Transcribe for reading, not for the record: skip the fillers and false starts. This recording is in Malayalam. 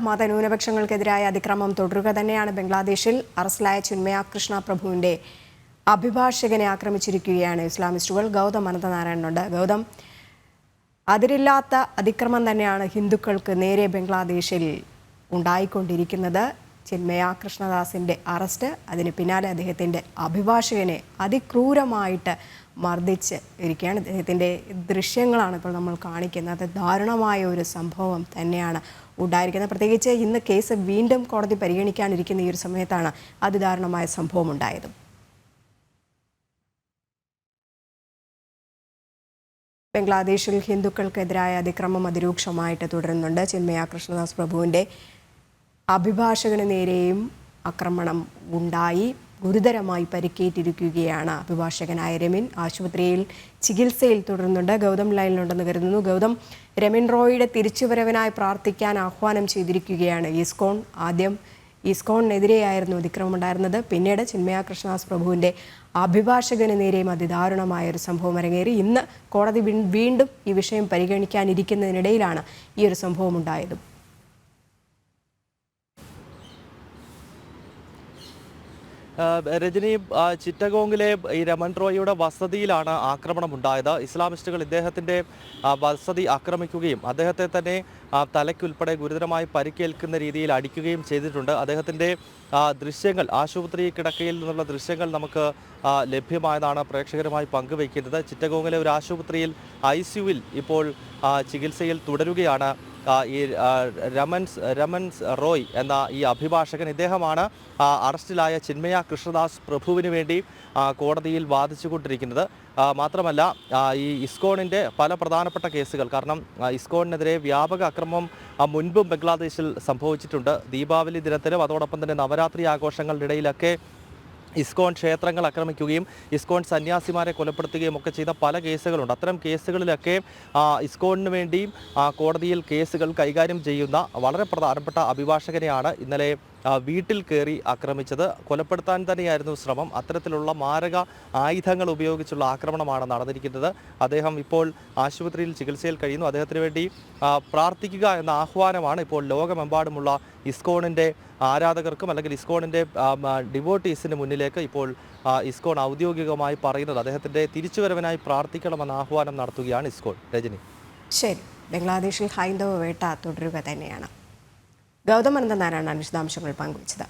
മതന്യൂനപക്ഷങ്ങൾക്കെതിരായ അതിക്രമം തുടരുക തന്നെയാണ്. ബംഗ്ലാദേശിൽ അറസ്റ്റിലായ ചിന്മയ കൃഷ്ണ പ്രഭുവിന്റെ അഭിഭാഷകനെ ആക്രമിച്ചിരിക്കുകയാണ് ഇസ്ലാമിസ്റ്റുകൾ. ഗൗതം അനന്തനാരായണനുണ്ട്. ഗൗതം, അതിരില്ലാത്ത അതിക്രമം തന്നെയാണ് ഹിന്ദുക്കൾക്ക് നേരെ ബംഗ്ലാദേശിൽ ഉണ്ടായിക്കൊണ്ടിരിക്കുന്നത്. ചിന്മയ കൃഷ്ണദാസിന്റെ അറസ്റ്റ്, അതിന് പിന്നാലെ അദ്ദേഹത്തിന്റെ അഭിഭാഷകനെ അതിക്രൂരമായിട്ട് മർദ്ദിച്ച് ഇരിക്കുകയാണ്. അദ്ദേഹത്തിൻ്റെ ദൃശ്യങ്ങളാണ് ഇപ്പോൾ നമ്മൾ കാണിക്കുന്നത്. ദാരുണമായ ഒരു സംഭവം തന്നെയാണ് ഉണ്ടായിരിക്കുന്നത്. പ്രത്യേകിച്ച് ഇന്ന് കേസ് വീണ്ടും കോടതി പരിഗണിക്കാനിരിക്കുന്ന ഈ ഒരു സമയത്താണ് അതിദാരുണമായ സംഭവം ഉണ്ടായത്. ബംഗ്ലാദേശിൽ ഹിന്ദുക്കൾക്കെതിരായ അതിക്രമം അതിരൂക്ഷമായിട്ട് തുടരുന്നുണ്ട്. ചിന്മയ കൃഷ്ണദാസ് പ്രഭുവിൻ്റെ അഭിഭാഷകന് നേരെയും ആക്രമണം ഉണ്ടായി. ഗുരുതരമായി പരിക്കേറ്റിരിക്കുകയാണ് അഭിഭാഷകനായ രമിൻ. ആശുപത്രിയിൽ ചികിത്സയിൽ തുടരുന്നുണ്ട്. ഗൗതം ലൈനിലുണ്ടെന്ന് കരുതുന്നു. ഗൗതം, രമിൻ റോയിയുടെ തിരിച്ചുവരവിനായി പ്രാർത്ഥിക്കാൻ ആഹ്വാനം ചെയ്തിരിക്കുകയാണ് ഇസ്കോൺ. ആദ്യം ഇസ്കോണിനെതിരെയായിരുന്നു അതിക്രമം ഉണ്ടായിരുന്നത്. പിന്നീട് ചിന്മയ കൃഷ്ണദാസ് പ്രഭുവിൻ്റെ അഭിഭാഷകന് നേരെയും അതിദാരുണമായ ഒരു സംഭവം അരങ്ങേറി. ഇന്ന് കോടതി വീണ്ടും ഈ വിഷയം പരിഗണിക്കാനിരിക്കുന്നതിനിടയിലാണ് ഈ ഒരു സംഭവം ഉണ്ടായത്. രജനി, ചിറ്റഗോങ്ങിലെ ഈ രമൺ റോയിയുടെ വസതിയിലാണ് ആക്രമണമുണ്ടായത്. ഇസ്ലാമിസ്റ്റുകൾ ഇദ്ദേഹത്തിൻ്റെ വസതി ആക്രമിക്കുകയും അദ്ദേഹത്തെ തന്നെ തലയ്ക്കുൾപ്പെടെ ഗുരുതരമായി പരിക്കേൽക്കുന്ന രീതിയിൽ അടിക്കുകയും ചെയ്തിട്ടുണ്ട്. അദ്ദേഹത്തിൻ്റെ ദൃശ്യങ്ങൾ, ആശുപത്രി കിടക്കയിൽ നിന്നുള്ള ദൃശ്യങ്ങൾ നമുക്ക് ലഭ്യമായതാണ് പ്രേക്ഷകരുമായി പങ്കുവയ്ക്കുന്നത്. ചിറ്റഗോങ്ങിലെ ഒരു ആശുപത്രിയിൽ ICUവിൽ ഇപ്പോൾ ചികിത്സയിൽ തുടരുകയാണ് ഈ രമൻസ് റോയ് എന്ന ഈ അഭിഭാഷകൻ. ഇദ്ദേഹമാണ് അറസ്റ്റിലായ ചിന്മയ കൃഷ്ണദാസ് പ്രഭുവിന് വേണ്ടി കോടതിയിൽ വാദിച്ചുകൊണ്ടിരിക്കുന്നത്. മാത്രമല്ല, ഈ ഇസ്കോണിൻ്റെ പല പ്രധാനപ്പെട്ട കേസുകൾ, കാരണം ഇസ്കോണിനെതിരെ വ്യാപക അക്രമം മുൻപും ബംഗ്ലാദേശിൽ സംഭവിച്ചിട്ടുണ്ട്. ദീപാവലി ദിനത്തിലും അതോടൊപ്പം തന്നെ നവരാത്രി ആഘോഷങ്ങളുടെ ഇടയിലൊക്കെ ഇസ്കോൺ ക്ഷേത്രങ്ങൾ ആക്രമിക്കുകയും ഇസ്കോൺ സന്യാസിമാരെ കൊലപ്പെടുത്തുകയും ഒക്കെ ചെയ്ത പല കേസുകളുണ്ട്. അത്തരം കേസുകളിലൊക്കെ ഇസ്കോണിന് വേണ്ടിയും കോടതിയിൽ കേസുകൾ കൈകാര്യം ചെയ്യുന്ന വളരെ പ്രധാനപ്പെട്ട അഭിഭാഷകനെയാണ് ഇന്നലെ വീട്ടിൽ കയറി ആക്രമിച്ചത്. കൊലപ്പെടുത്താൻ തന്നെയായിരുന്നു ശ്രമം. അത്തരത്തിലുള്ള മാരക ആയുധങ്ങൾ ഉപയോഗിച്ചുള്ള ആക്രമണമാണ് നടന്നിരിക്കുന്നത്. അദ്ദേഹം ഇപ്പോൾ ആശുപത്രിയിൽ ചികിത്സയിൽ കഴിയുന്നു. അദ്ദേഹത്തിന് വേണ്ടി പ്രാർത്ഥിക്കുക എന്ന ആഹ്വാനമാണ് ഇപ്പോൾ ലോകമെമ്പാടുമുള്ള ഇസ്കോണിൻ്റെ ആരാധകർക്കും അല്ലെങ്കിൽ ഇസ്കോണിൻ്റെ ഡിവോട്ടീസിന് മുന്നിലേക്ക് ഇപ്പോൾ ഇസ്കോൺ ഔദ്യോഗികമായി പറയുന്നത്. അദ്ദേഹത്തിൻ്റെ തിരിച്ചുവരവിനായി പ്രാർത്ഥിക്കണമെന്ന ആഹ്വാനം നടത്തുകയാണ് ഇസ്കോൺ. രജനി, ശരി. ബംഗ്ലാദേശിൽ ഹൈന്ദവ വേട്ട തുടരുക തന്നെയാണ്. ഗൗതം അനന്തനാരായണനാണ് വിശദാംശങ്ങൾ പങ്കുവച്ചത്.